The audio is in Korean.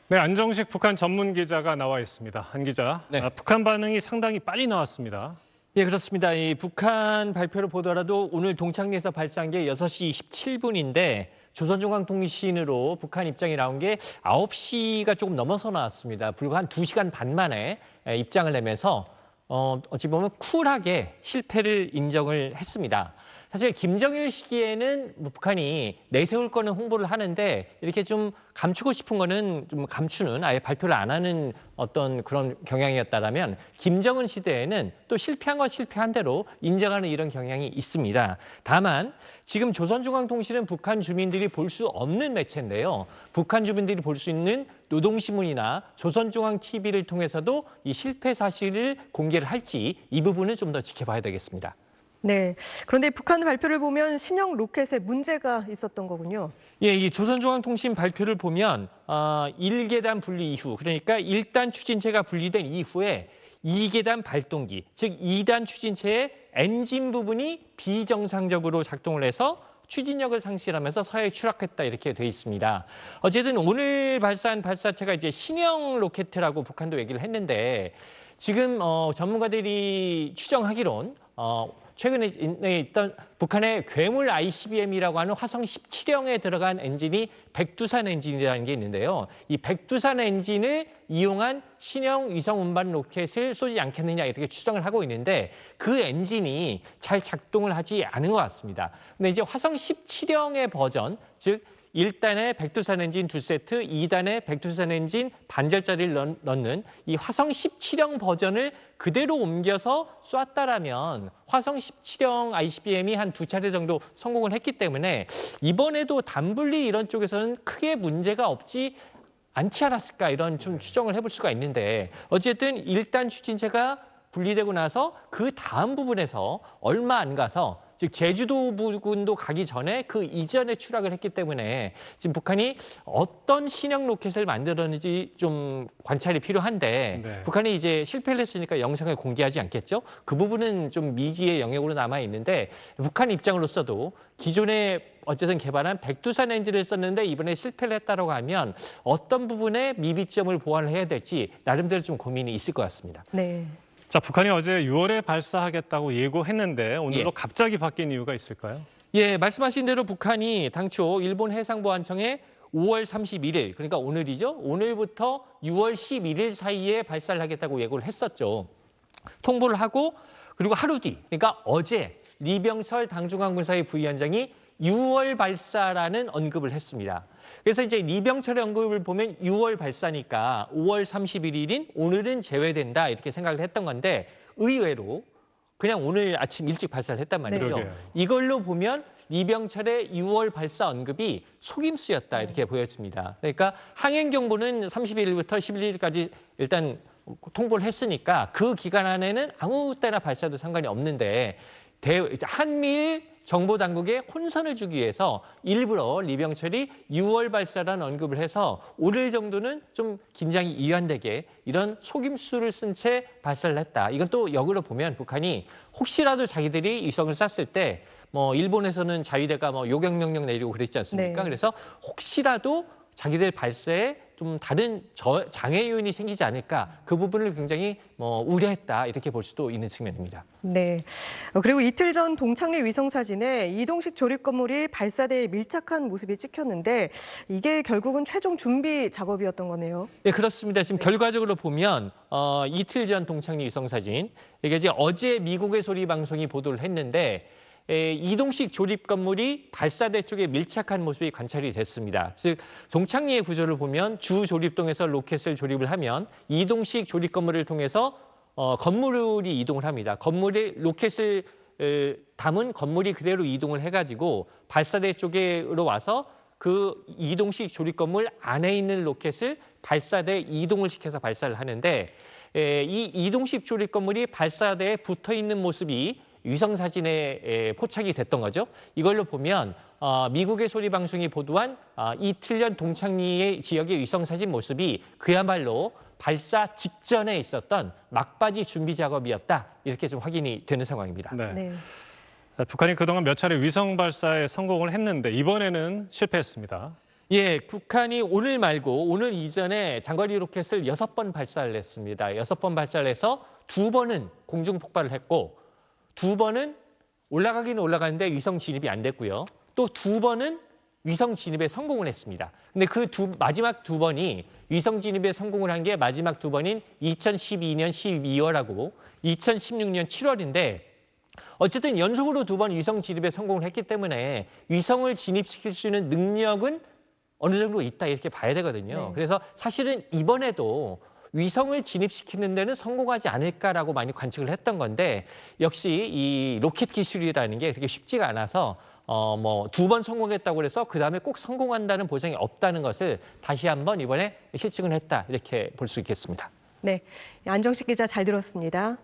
네, 안정식 북한 전문 기자가 나와 있습니다. 한 기자, 네. 북한 반응이 상당히 빨리 나왔습니다. 예, 그렇습니다. 이 북한 발표를 보더라도 오늘 동창리에서 발사한 게 6시 27분인데 조선중앙통신으로 북한 입장이 나온 게 9시가 조금 넘어서 나왔습니다. 불과 한 2시간 반 만에 입장을 내면서 어찌 보면 쿨하게 실패를 인정을 했습니다. 사실 김정일 시기에는 뭐 북한이 내세울 거는 홍보를 하는데 이렇게 좀 감추고 싶은 거는 좀 감추는 아예 발표를 안 하는 어떤 그런 경향이었다라면 김정은 시대에는 또 실패한 건 실패한 대로 인정하는 이런 경향이 있습니다. 다만 지금 조선중앙통신은 북한 주민들이 볼 수 없는 매체인데요. 북한 주민들이 볼 수 있는 노동신문이나 조선중앙TV를 통해서도 이 실패 사실을 공개를 할지 이 부분은 좀 더 지켜봐야 되겠습니다. 네. 그런데 북한 발표를 보면 신형 로켓에 문제가 있었던 거군요. 예, 이 조선중앙통신 발표를 보면 1계단 분리 이후, 그러니까 1단 추진체가 분리된 이후에 2계단 발동기, 즉 2단 추진체의 엔진 부분이 비정상적으로 작동을 해서 추진력을 상실하면서 서해에 추락했다 이렇게 돼 있습니다. 어쨌든 오늘 발사한 발사체가 이제 신형 로켓이라고 북한도 얘기를 했는데 지금 전문가들이 추정하기론 최근에 있던 북한의 괴물 ICBM이라고 하는 화성 17형에 들어간 엔진이 백두산 엔진이라는 게 있는데요. 이 백두산 엔진을 이용한 신형 위성 운반 로켓을 쏘지 않겠느냐 이렇게 추정을 하고 있는데 그 엔진이 잘 작동을 하지 않은 것 같습니다. 근데 이제 화성 17형의 버전, 즉 1단에 백두산 엔진 2세트, 2단에 백두산 엔진 반절짜리를 넣는 이 화성 17형 버전을 그대로 옮겨서 쐈다라면 화성 17형 ICBM이 한 2차례 정도 성공을 했기 때문에 이번에도 단분리 이런 쪽에서는 크게 문제가 없지 않지 않았을까 이런 좀 추정을 해볼 수가 있는데 어쨌든 1단 추진체가 분리되고 나서 그 다음 부분에서 얼마 안 가서 즉 제주도 부근도 가기 전에 그 이전에 추락을 했기 때문에 지금 북한이 어떤 신형 로켓을 만들었는지 좀 관찰이 필요한데 네. 북한이 이제 실패를 했으니까 영상을 공개하지 않겠죠? 그 부분은 좀 미지의 영역으로 남아 있는데 북한 입장으로서도 기존에 어쨌든 개발한 백두산 엔진을 썼는데 이번에 실패를 했다고 하면 어떤 부분에 미비점을 보완을 해야 될지 나름대로 좀 고민이 있을 것 같습니다. 네. 자, 북한이 어제 6월에 발사하겠다고 예고했는데 오늘로 예. 갑자기 바뀐 이유가 있을까요? 예, 말씀하신 대로 북한이 당초 일본 해상보안청에 5월 31일, 그러니까 오늘이죠. 오늘부터 6월 11일 사이에 발사를 하겠다고 예고를 했었죠. 통보를 하고 그리고 하루 뒤, 그러니까 어제 리병설 당중앙군사의 부위원장이 6월 발사라는 언급을 했습니다. 그래서 이제 리병철의 언급을 보면 6월 발사니까 5월 31일인 오늘은 제외된다 이렇게 생각을 했던 건데 의외로 그냥 오늘 아침 일찍 발사를 했단 말이죠. 그러게요. 이걸로 보면 리병철의 6월 발사 언급이 속임수였다 이렇게 보였습니다. 그러니까 항행경보는 31일부터 11일까지 일단 통보를 했으니까 그 기간 안에는 아무 때나 발사도 상관이 없는데 한미일 정보당국에 혼선을 주기 위해서 일부러 리병철이 6월 발사라는 언급을 해서 오늘 정도는 좀 긴장이 이완되게 이런 속임수를 쓴 채 발사를 했다. 이건 또 역으로 보면 북한이 혹시라도 자기들이 위성을 쐈을 때 뭐 일본에서는 자위대가 뭐 요격명령 내리고 그랬지 않습니까? 네. 그래서 혹시라도 자기들 발사에 좀 다른 장애 요인이 생기지 않을까 그 부분을 굉장히 우려했다 이렇게 볼 수도 있는 측면입니다. 네. 그리고 이틀 전 동창리 위성 사진에 이동식 조립 건물이 발사대에 밀착한 모습이 찍혔는데 이게 결국은 최종 준비 작업이었던 거네요. 네, 그렇습니다. 지금 결과적으로 보면 이틀 전 동창리 위성 사진 이게 이제 어제 미국의 소리 방송이 보도를 했는데 이동식 조립 건물이 발사대 쪽에 밀착한 모습이 관찰이 됐습니다. 즉 동창리의 구조를 보면 주 조립동에서 로켓을 조립을 하면 이동식 조립 건물을 통해서 건물이 이동을 합니다. 건물에 로켓을 담은 건물이 그대로 이동을 해가지고 발사대 쪽으로 와서 그 이동식 조립 건물 안에 있는 로켓을 발사대에 이동을 시켜서 발사를 하는데 이 이동식 조립 건물이 발사대에 붙어 있는 모습이 위성 사진에 포착이 됐던 거죠. 이걸로 보면 미국의 소리 방송이 보도한 이틀 전 동창리의 지역의 위성 사진 모습이 그야말로 발사 직전에 있었던 막바지 준비 작업이었다. 이렇게 좀 확인이 되는 상황입니다. 네. 네. 북한이 그동안 몇 차례 위성 발사에 성공을 했는데 이번에는 실패했습니다. 예, 북한이 오늘 말고 오늘 이전에 장거리 로켓을 6번 발사를 했습니다. 6번 발사를 해서 2번은 공중 폭발을 했고 2번은 올라가기는 올라가는데 위성 진입이 안 됐고요. 또 2번은 위성 진입에 성공을 했습니다. 근데 그 마지막 2번이 위성 진입에 성공을 한 게 마지막 2번인 2012년 12월하고 2016년 7월인데 어쨌든 연속으로 2번 위성 진입에 성공을 했기 때문에 위성을 진입시킬 수 있는 능력은 어느 정도 있다 이렇게 봐야 되거든요. 네. 그래서 사실은 이번에도 위성을 진입시키는 데는 성공하지 않을까라고 많이 관측을 했던 건데 역시 이 로켓 기술이라는 게 그렇게 쉽지가 않아서 뭐 2번 성공했다고 해서 그다음에 꼭 성공한다는 보장이 없다는 것을 다시 한번 이번에 실증을 했다 이렇게 볼 수 있겠습니다. 네, 안정식 기자 잘 들었습니다.